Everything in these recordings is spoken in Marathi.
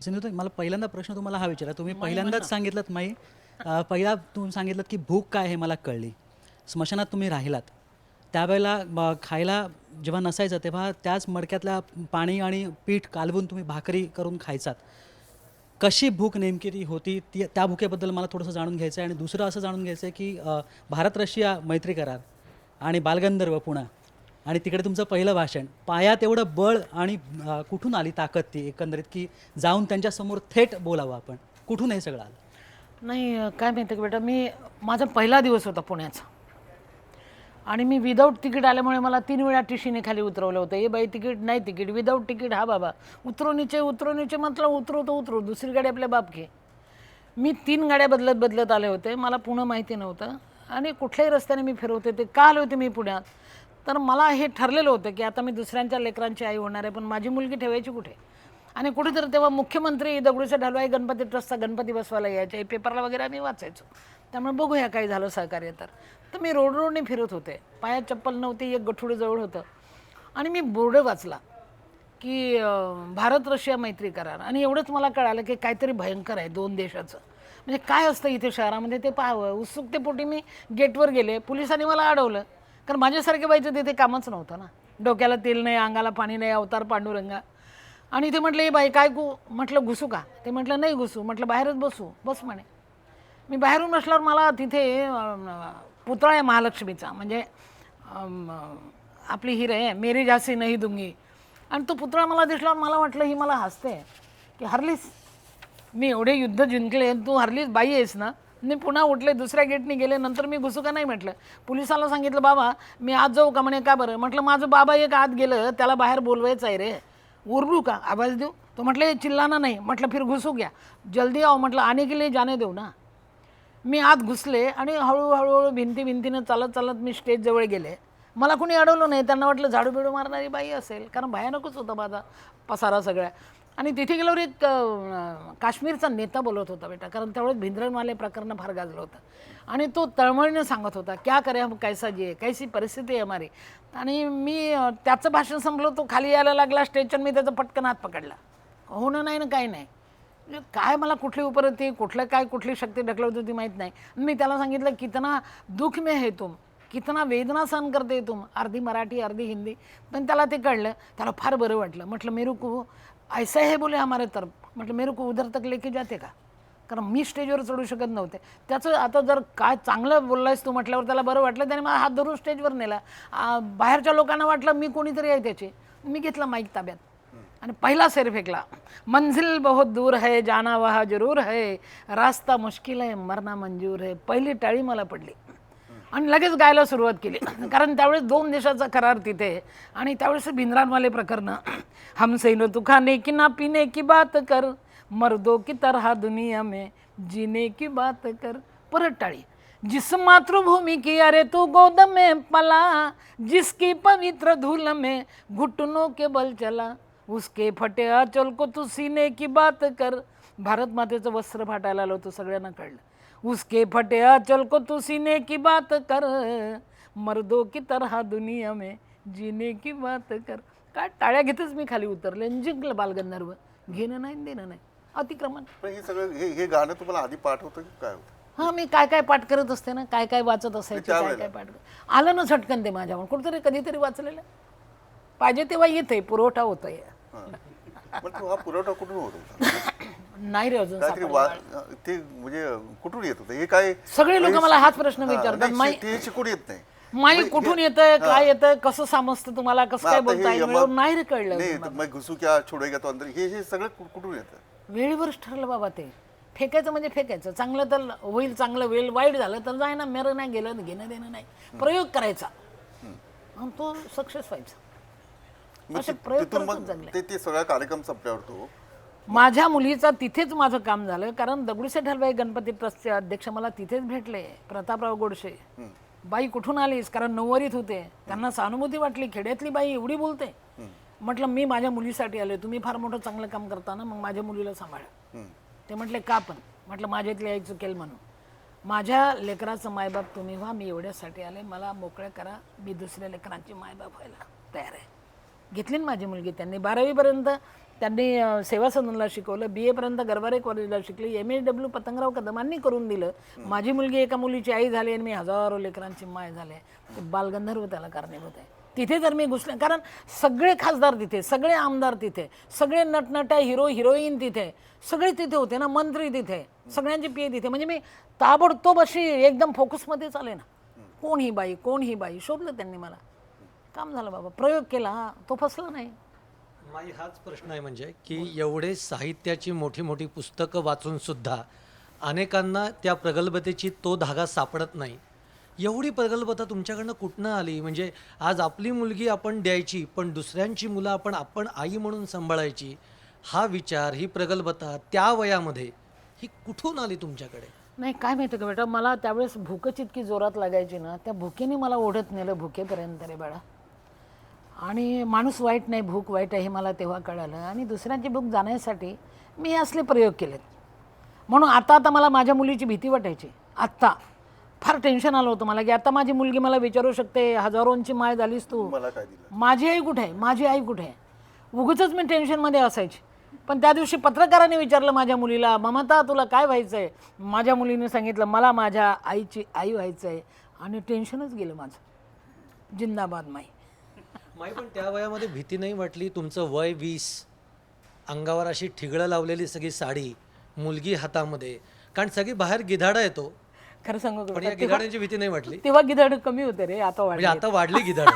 सिंधुताई, मला पहिल्यांदा प्रश्न तुम्हाला हा विचारा. तुम्ही पहिल्यांदाच सांगितलं माई, पहिला तुम्ही सांगितलं की भूक काय हे मला कळली. स्मशानात तुम्ही राहिलात त्यावेळेला खायला जेव्हा नसायचं तेव्हा त्याच मडक्यातल्या पाणी आणि पीठ कालवून तुम्ही भाकरी करून खायचात. कशी भूक नेमकी ती होती, ती त्या भुकेबद्दल मला थोडंसं जाणून घ्यायचं आहे. आणि दुसरं असं जाणून घ्यायचं आहे की भारत रशिया मैत्री करार आणि बालगंधर्व पुणा आणि तिकडे तुमचं पहिलं भाषण, पायात एवढं बळ आणि कुठून आली ताकद ती एकंदरीत की जाऊन त्यांच्यासमोर थेट बोलावं आपण, कुठून हे सगळं आलं? नाही, काय माहिती का बेटा, माझा पहिला दिवस होता पुण्याचा आणि मी विदाऊट तिकीट आल्यामुळे मला 3 वेळा टीसीने खाली उतरवलं होतं. बाई तिकीट नाही, तिकीट विदाऊट तिकीट, हा बाबा उतरो नीचे म्हटलं. उतरो तो उतरो, दुसरी गाडी आपल्या बाप घे. मी 3 गाड्या बदलत आले होते. मला पुणे माहिती नव्हतं आणि कुठल्याही रस्त्याने मी फिरवते. ते का आले होते मी पुण्यात, तर मला हे ठरलेलं होतं की आता मी दुसऱ्यांच्या लेकरांची आई होणार आहे, पण माझी मुलगी ठेवायची कुठे. आणि कुठेतरी तेव्हा मुख्यमंत्री दगडूशेठ हलवाई गणपती ट्रस्टचा गणपती बसवायला यायचे, पेपरला वगैरे आम्ही वाचायचो. त्यामुळे बघूया काही झालं सहकार्य तर मी रोडने फिरत होते, पायात चप्पल नव्हती, एक गठुडे जवळ होतं आणि मी बोर्ड वाचला की भारत रशिया मैत्री करार. आणि एवढंच मला कळालं की काहीतरी भयंकर आहे 2 देशाचं. म्हणजे काय असतं इथे शहरामध्ये ते पाहावं. उत्सुकतेपोटी मी गेटवर गेले. पोलिसांनी मला अडवलं, कारण माझ्यासारखे बाईचं तिथे कामच नव्हतं ना. डोक्याला तेल नाही, अंगाला पाणी नाही, अवतार पांडुरंगा. आणि ते म्हटलं, बाई काय म्हटलं घुसू का? ते म्हटलं नाही घुसू. म्हटलं बाहेरच बस म्हणे. मी बाहेरून बसल्यावर मला तिथे पुतळा आहे महालक्ष्मीचा, म्हणजे आपली हिरे आहे, मेरी झांसी नाही दूंगी. आणि तो पुतळा मला दिसल्यावर मला वाटलं ही मला हसते की हरलीस, मी एवढे युद्ध जिंकले, तू हरलीस बाई आहेस ना. मी पुन्हा उठले, दुसऱ्या गेटने गेले. नंतर मी घुसू का नाही म्हटलं. पोलिसाला सांगितलं, बाबा मी आज जाऊ का? म्हणे का बरं? म्हटलं माझं बाबा एक आत गेलं, त्याला बाहेर बोलवायचं आहे रे, उरलू का, आवाज देऊ? तो म्हटलं चिल्लाना नाही. म्हटलं फिर घुसू गया, जल्दी आओ. म्हटलं आने के लिए जाने देऊ ना. मी आत घुसले आणि हळूहळू भिंतीनं चालत मी स्टेजजवळ गेले. मला कोणी अडवलं नाही. त्यांना वाटलं झाडू बिडू मारणारी बाई असेल, कारण भयानकच होता माझा पसारा सगळ्या. आणि तिथे गेल्यावर एक काश्मीरचा नेता बोलत होता बेटा, कारण त्यावेळेस भिंद्रनवाले प्रकरण फार गाजलं होतं. आणि तो तळमळीने सांगत होता, क्या करे हम, कैसा जिये, कैसी परिस्थिती आहे हमारी. आणि मी त्याचं भाषण संपलं, तो खाली यायला लागला स्टेजवर. मी त्याचा पटकन हात पकडला. होणं नाही ना काही नाही. काय मला कुठली उपरती, कुठलं काय, कुठली शक्ती ढकलत होती माहीत नाही. मी त्याला सांगितलं, कितना दुःख में है तुम, कितना वेदना सहन करते तुम. अर्धी मराठी अर्धी हिंदी, पण त्याला ते कळलं. त्याला फार बरं वाटलं. म्हटलं मेरे को ऐसा है बोले हमारे तरफ. म्हटलं मेरे को उधर तक लेके जाते का, कारण मी स्टेजवर चढू शकत नव्हते. त्याचं आता जर काय चांगलं बोललायस तू म्हटल्यावर त्याला बरं वाटलं. त्याने मला हात धरून स्टेजवर नेला. बाहेरच्या लोकांना वाटलं मी कोणीतरी आहे त्याचे. मी घेतला माईक ताब्यात आणि पहिला शेर फेकला, मंजिल बहुत दूर है, जाना वहाँ जरूर है, रास्ता मुश्किल है, मरना मंजूर है. पहिली टाळी मला पडली आणि लगेच गायला सुरुवात केली, कारण त्यावेळेस 2 देशाचा करार तिथे. आणि त्यावेळेस भिंद्रानवाले प्रकरण, हमसे न तू खाने की ना पीने की बात कर, मर्दों की तरह दुनिया में जीने की बात कर. परत टाळी, जिस मातृभूमि की अरे तू गोद में पला, जिसकी पवित्र धूल में घुटनों के बल चला, उसके फटे आंचल को तू सीने की बात कर. भारत मातेचं वस्त्र फाटायला आलं होतं, सगळ्यांना कळलं. उसके फटे आंचल को तू सीने की बात कर, मर्दों की तरह दुनिया में जीने की बात कर. काय टाळ्या घेतच मी खाली उतरले आणि जिंकलं बालगंधर्व. घेणं नाही देणं नाही, अतिक्रमण. पण हे सगळं हे गाणं तुम्हाला आधी पाठ होतं की काय होतं? हां, मी काय पाठ करत असते ना, काय वाचत असायचे, काय पाठ आलं ना झटकन ते माझ्यावर. कुठेतरी कधीतरी वाचलेलं, पाहिजे तेव्हा येते, पुरवठा होतोय. पण हा पुरवठा कुठून होत होता? नाही रे अजून ते म्हणजे कुठून येत होतं हे काय? सगळे लोक मला हाच प्रश्न विचारतात, ते शिकून येत नाही. माई कुठून येतंय, काय येतंय, कसं समजतं तुम्हाला, कसं काय बोलता येईल, नाही रे कळलं. नाही घुसू क्या छोडेगा तो अंदर, हे सगळं कुठून येतं? वेळेवरच ठरलं बाबा. ते फेकायचं म्हणजे फेकायचं. चांगलं तर होईल, चांगलं होईल, वाईट झालं तर जाय ना, मेरं नाही गेलं, घेणं देणं नाही. प्रयोग करायचा आणि तो सक्सेस व्हायचा. असे प्रयोग करतच जगले. ते सगळा कार्यक्रम संपल्यावर तो माझ्या मुलीचा तिथेच माझं काम झालं, कारण दगडूशेठ हलवाई गणपती ट्रस्टचे अध्यक्ष मला तिथेच भेटले, प्रतापराव गोडसे. बाई कुठून आलीस, कारण नऊवारीत होते. त्यांना सहानुभूती वाटली, खेड्यातली बाई एवढी बोलते. म्हटलं मी माझ्या मुलीसाठी आले, तुम्ही फार मोठं चांगलं काम करताना, मग माझ्या मुलीला सांभाळा. ते म्हटले का? पण म्हटलं माझ्यातली आई चुकेल म्हणून. माझ्या लेकराचं मायबाप तुम्ही व्हा, मी एवढ्यासाठी आले, मला मोकळं करा, मी दुसऱ्या लेकरांची मायबाप व्हायला तयार आहे. घेतली ना माझी मुलगी. त्यांनी 12वीपर्यंत त्यांनी सेवा सदनला शिकवलं, BA पर्यंत गरवारे कॉलेजला शिकली, MSW पतंगराव कदमांनी करून दिलं. माझी मुलगी एका मुलीची आई झाली आणि मी हजारो लेकरांची माय झाले. ते बालगंधर्व त्याला कारणीभूत आहे. तिथे जर मी घुसले, कारण सगळे खासदार तिथे, सगळे आमदार तिथे, सगळे नटनट्या हिरो हिरोईन तिथे, सगळे तिथे होते ना, मंत्री तिथे, सगळ्यांची PA तिथे. म्हणजे मी ताबडतोब अशी एकदम फोकसमध्ये चाले ना, कोण ही बाई, कोण ही बाई, शोधलं त्यांनी मला. काम झालं बाबा, प्रयोग केला, हा तो फसला नाही. माई हाच प्रश्न आहे म्हणजे की एवढे साहित्याची मोठी मोठी पुस्तकं वाचून सुद्धा अनेकांना त्या प्रगल्भतेची तो धागा सापडत नाही. एवढी प्रगल्भता तुमच्याकडनं कुठनं आली? म्हणजे आज आपली मुलगी आपण द्यायची, पण दुसऱ्यांची मुलं आपण आई म्हणून सांभाळायची, हा विचार, ही प्रगल्भता त्या वयामध्ये ही कुठून आली तुमच्याकडे? नाही, काय माहिती का बेटा, मला त्यावेळेस भूकच इतकी जोरात लागायची ना, त्या भुकेने मला ओढत नेलं भुकेपर्यंत रे बाळा. आणि माणूस वाईट नाही, भूक वाईट आहे हे मला तेव्हा कळालं. आणि दुसऱ्यांची भूक जाण्यासाठी मी असले प्रयोग केलेत. म्हणून आता मला माझ्या मुलीची भीती वाटायची. आत्ता फार टेन्शन आलं होतं मला, की आता माझी मुलगी मला विचारू शकते, हजारोंची माय झालीस तू, मला काय दिलं, माझी आई कुठे आहे, माझी आई कुठे आहे. उगीचच मी टेन्शनमध्ये असायची. पण त्या दिवशी पत्रकाराने विचारलं माझ्या मुलीला, ममता तुला काय व्हायचं आहे? माझ्या मुलीने सांगितलं मला माझ्या आईची आई व्हायचं आहे. आणि टेन्शनच गेलं माझं. जिंदाबाद माई. माई पण त्या वयामध्ये भीती नाही वाटली? तुमचं वय 20, अंगावर अशी ठिगळं लावलेली सगळी साडी, मुलगी हातामध्ये, कारण सगळी बाहेर गिधाडा येतो, खरं सांगू का पण या बेटा, गिधाड्यांची भीती नाही वाटली? तेव्हा गिधाड कमी होते रे, आता म्हणजे वाढले. आता वाढली गिधाड.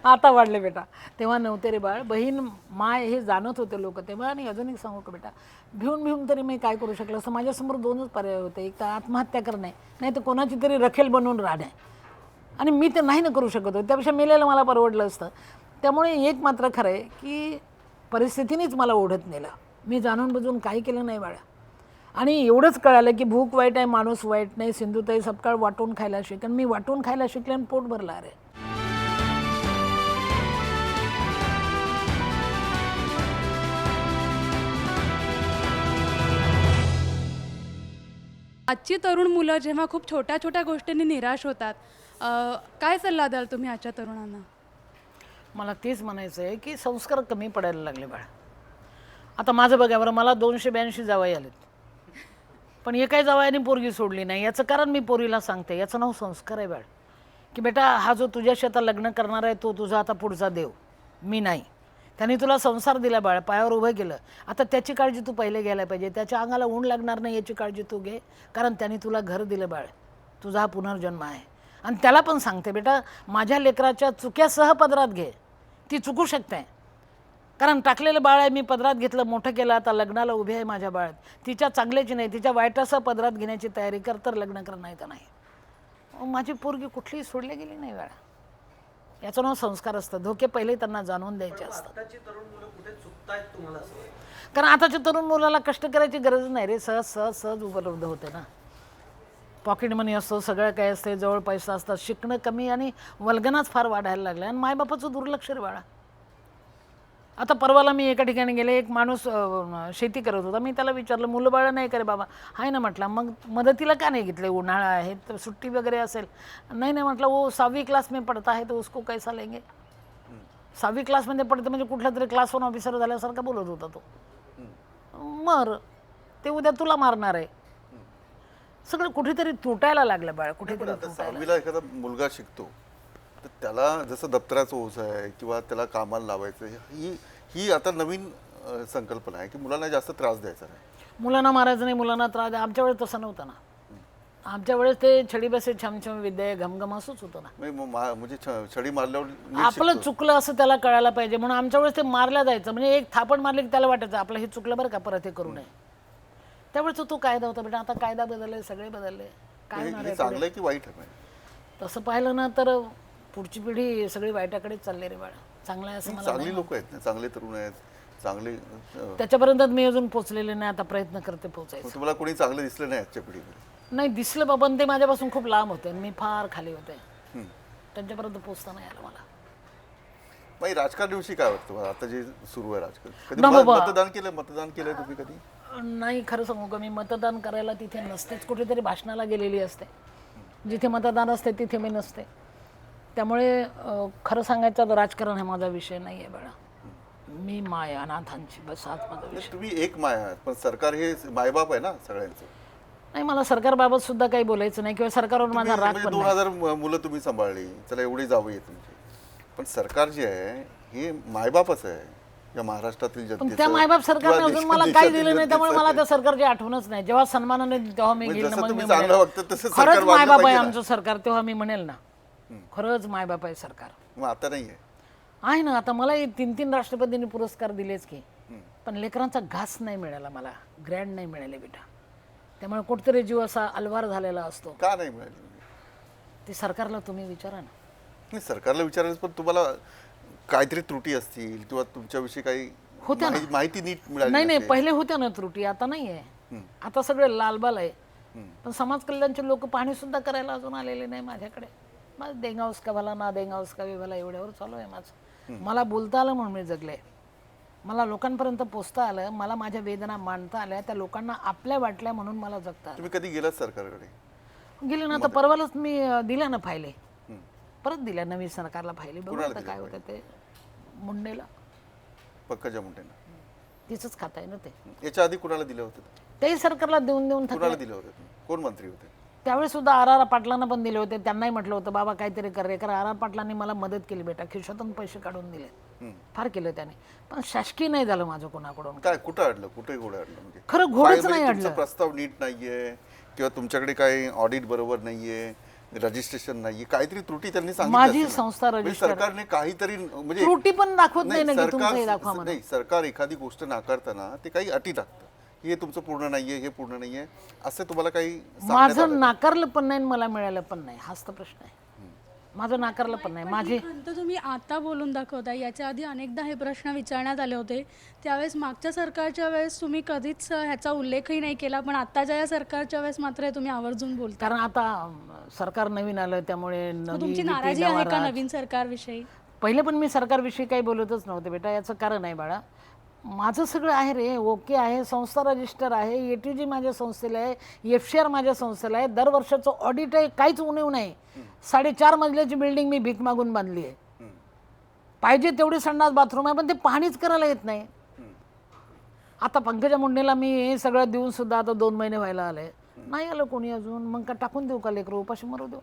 आता वाढले बेटा, तेव्हा नव्हते रे बाळ. बहीण माय हे जाणत होते लोक तेव्हा. आणि अजून एक सांगू का बेटा, भिवून तरी मी काय करू शकलं असं? माझ्यासमोर 2च पर्याय होते, एक तर आत्महत्या करणे, नाही तर कोणाची तरी रखेल बनवून राहणे. आणि मी ते नाही ना करू शकत होते, त्यापेक्षा मेलेलं मला परवडलं असतं. त्यामुळे एक मात्र खरं आहे की परिस्थितीनेच मला ओढत नेलं. मी जाणून बुजून काही केलं नाही बाळा. आणि एवढंच कळालं की भूक वाईट आहे, माणूस वाईट नाही. सिंधुताई सपकाळ वाटून खायला शिकन, मी वाटून खायला शिकले आणि पोट भरला रे. आजची तरुण मुलं जेव्हा खूप छोट्या छोट्या गोष्टींनी निराश होतात, काय सल्ला द्याल तुम्ही आजच्या तरुणांना? मला तेच म्हणायचं आहे की संस्कार कमी पडायला लागले बाळा. आता माझं बघा बरं, मला 282 जावई आलेत, पण एकाही जावयाने पोरगी सोडली नाही. याचं कारण मी पोरीला सांगते, याचं नाव संस्कार आहे बाळ. की बेटा, हा जो तुझ्याशी आता लग्न करणार आहे तो तुझा आता पुढचा देव, मी नाही. त्याने तुला संसार दिला बाळ, पायावर उभं केलं. आता त्याची काळजी तू पहिले घ्यायला पाहिजे. त्याच्या अंगाला ऊन लागणार नाही याची काळजी तू घे, कारण त्याने तुला घर दिलं बाळ. तुझा हा पुनर्जन्म आहे. आणि त्याला पण सांगते, बेटा माझ्या लेकराच्या चुक्यासह पदरात घे, ती चुकू शकते. कारण टाकलेलं बाळ आहे, मी पदरात घेतलं, मोठं केलं, आता लग्नाला उभे आहे माझ्या बाळात. तिच्या चांगल्याची नाही, तिच्या वाईटासह पदरात घेण्याची तयारी कर, तर लग्न कर, नाही तर नाही. माझी पोरगी कुठलीही सोडली गेली नाही बाळा. याचं नाव संस्कार असतं. धोके पहिले त्यांना जाणून द्यायचे असतात. कारण आताच्या तरुण मुलाला कष्ट करायची गरज नाही रे, सहज उपलब्ध होते ना. पॉकेट मनी असतो, सगळं काय असते, जवळ पैसा असतात. शिकणं कमी आणि वल्गनाच फार वाढायला लागलं. आणि मायबापाचं दुर्लक्ष रे बाळा. आता परवाला मी एका ठिकाणी गेले, एक माणूस शेती करत होता. मी त्याला विचारलं, मुलं बाळं नाही करे बाबा? आहे ना म्हटलं. मग मदतीला का नाही घेतले? उन्हाळा आहे तर सुट्टी वगैरे असेल? नाही म्हटलं, वो 6वीं क्लास में पढ़ता है तो उसको कैसा लेंगे? 6वीं क्लासमध्ये पडतं म्हणजे कुठला तरी क्लास 1 ऑफिसर झाल्यासारखा बोलत होता तो. मर ते उद्या तुला मारणार आहे. सगळं कुठेतरी तुटायला लागलं बाळ, कुठेतरी आता तुटायला. 6वीला एखादा मुलगा शिकतो तर त्याला जसं दप्तराचं ओझं आहे किंवा त्याला कामाला लावायचं, ही आता नवीन संकल्पना आहे की मुलांना जास्त त्रास द्यायचा नाही, मुलांना मारायचं नाही, मुलांना त्रास द्या. आमच्या वेळेस तसं नव्हतं ना. आमच्या वेळेस ते छडी बसे छमछम विद्या घमघम असंच होतं ना. म्हणजे छडी मारल्यावर नीट आपलं शिकतो. चुकलं असं त्याला कळायला पाहिजे. म्हणून आमच्या वेळेस ते मारल्या जायचं. म्हणजे एक थापण मारली की त्याला वाटायचं आपलं हे चुकलं बरं का, परत हे करू नये. त्यावेळेस तो कायदा होता बेटा. आता कायदा बदलले, सगळे बदलले. काय होणार हे आहे चांगलं पुढे? आहे की वाईट आहे? तसं पाहिलं ना तर पुढची पिढी सगळी वाईटाकडेच चालली रे बाळा. चांगलं आहे असं मला चांगली लोक आहेत ना, चांगले तरुण आहेत, चांगले. त्याच्यापर्यंत मी अजून पोचलेले नाही. आता प्रयत्न करते पोचायचं. तुम्हाला कोणी चांगलं दिसलं नाही आजच्या पिढीमध्ये? नाही दिसलं बाबा, ते माझ्यापासून खूप लांब होते. मी फार खाली होते. त्यांच्यापर्यंत पोचता नाही आलं मला. बाई, राजकारणाविषयी काय वाटतं मला आता जे सुरू आहे राजकारण? कधी ना बाबा. मतदान केलंय तुम्ही कधी? नाही, खरं सांगू का, मी मतदान करायला तिथे नसतेच. कुठेतरी भाषणाला गेलेली असते. जिथे मतदान असते तिथे मी नसते. त्यामुळे खरं सांगायचं तर राजकारण हा माझा विषय नाही आहे बाळा. मी माय अनाथांची, बस हाच माझा विषय. तुम्ही एक माय आहात पण सरकार हे मायबाप आहे ना सगळ्यांचं. नाही, मला सरकारबाबत सुद्धा काही बोलायचं नाही किंवा सरकारवर माझा राग म्हणजे पण 2000 मुलं तुम्ही सांभाळली, चला एवढी जावई आहे तुमची, पण सरकार जे आहे हे मायबापच आहे या महाराष्ट्रातील पण जनतेचं त्या मायबाप सरकारने किंवा अजून मला काही देशातील दिलं नाही, त्यामुळे मला जनतेचं. त्या सरकारची आठवणच नाही. जेव्हा सन्मानाने तेव्हा मी म्हणजे घेईल ना, जसं मग मी तुम्ही म्हणेल, चांगलं वागता तसं सरकार खरंच वागलं मायबाप आहे पाहिजे ना. आमचं सरकार, तेव्हा मी म्हणेल ना खरंच मायबाप आहे सरकार. मग आता नाही आहे ना, आता मला 3-3 राष्ट्रपतींनी पुरस्कार दिलेच की, पण लेकरांचा घास नाही मिळाला, मला ग्रँड नाही मिळाले बेटा. त्यामुळे कुठतरी जीव असा अलवार झालेला असतो. का नाही मिळाली? ते सरकारला तुम्ही विचारा ना. नाही, सरकारला विचारायचं, पण तुम्हाला काहीतरी त्रुटी असतील किंवा तुमच्याविषयी काही होत्या ना. माहिती नीट मिळाली नाही नाही, नसेल. पहिले होत्या ना त्रुटी, आता नाही आहे. आता सगळे लालबाल आहे. पण समाज कल्याणचे लोक पाहणी सुद्धा करायला अजून आलेले नाही माझ्याकडे. माझं देंगा उसका भला ना देंगा उसका भी भला एवढ्यावर चालू आहे माझं. मला बोलता आलं म्हणून मी जगले, मला लोकांपर्यंत पोचता आलं, मला माझ्या वेदना मांडता आल्या, त्या लोकांना आपल्या वाटल्या म्हणून मला जगता आलं. तुम्ही कधी गेलात सरकारकडे? गेले ना, आता परवालाच मी दिल्या ना फायले, परत दिल्या नवीन सरकारला फायली. बघू आता काय होतं ते. मुंडेला, पंकजा मुंडेंना. तिचंच खाता आहे ना ते. याच्या आधी कुणाला दिलं होतं? तेही सरकारला देऊन देऊन थकले. कुणाला दिलं होतं? कोण मंत्री होते? त्यावेळेस सुद्धा आर पाटलांना पण दिले होते. त्यांनाही म्हटलं होतं बाबा काहीतरी कर रे, कारण आर पाटलांनी मला मदत केली बेटा, खिशातून पैसे काढून दिले, फार केलं त्याने. पण शासकीय नाही झालं माझं कोणाकडून. काय कुठं अडलं? कुठे घोडं अडलं? म्हणजे खरं घोडच काय नाही म्हणजे तुमचा अडलं. प्रस्ताव नीट नाहीये किंवा तुमच्याकडे काही ऑडिट बरोबर नाहीये, रजिस्ट्रेशन नाहीये, काहीतरी त्रुटी त्यांनी सांगितली माझी असेल ना. संस्था म्हणजे रजिस्टर, सरकारने काहीतरी म्हणजे त्रुटी पण दाखवत नाही ना की तुमचं हे सरकार दाखवा म्हणून. नाही, सरकार एखादी गोष्ट नाकारताना ते काही अटी टाकतं, हे तुमचं पूर्ण नाहीये, हे पूर्ण नाहीये, असं तुम्हाला काही सांगण्यात आलं माझं का? नाकारलं पण नाही आणि मला मिळालं पण नाही, हाच तर प्रश्न आहे. माझं नाकारलं पण नाही. माझी खंत तुम्ही आता बोलून दाखवताय, याच्या आधी अनेकदा हे प्रश्न विचारण्यात आले होते. त्यावेळेस मागच्या सरकारच्या वेळेस तुम्ही कधीच ह्याचा उल्लेखही नाही केला, पण आत्ताच्या या सरकारच्या वेळेस मात्र हे तुम्ही आवर्जून बोलता. कारण आता सरकार नवीन आलं, त्यामुळे मग नवी तुमची नीती, नाराजी नवा आहे का राज. नवीन सरकारविषयी? पहिले पण मी सरकारविषयी काही बोलतच नव्हते बेटा, याचं कारण आहे बाळा, माझं सगळं आहे रे, ओके आहे, संस्था रजिस्टर आहे, ATG माझ्या संस्थेला आहे, FCR माझ्या संस्थेला आहे, दरवर्षाचं ऑडिट आहे, काहीच उणीव नाही. 4.5 मजल्याची बिल्डिंग मी भीक मागून बांधली आहे. पाहिजे तेवढे संडास बाथरूम आहे, पण ते पाहणीच करायला येत नाही. आता पंकजा मुंडेला मी हे सगळं देऊन सुद्धा आता 2 महिने व्हायला आले, नाही आलं कोणी अजून. मग का टाकून देऊ का लेकरं, उपाशी मरू देऊ?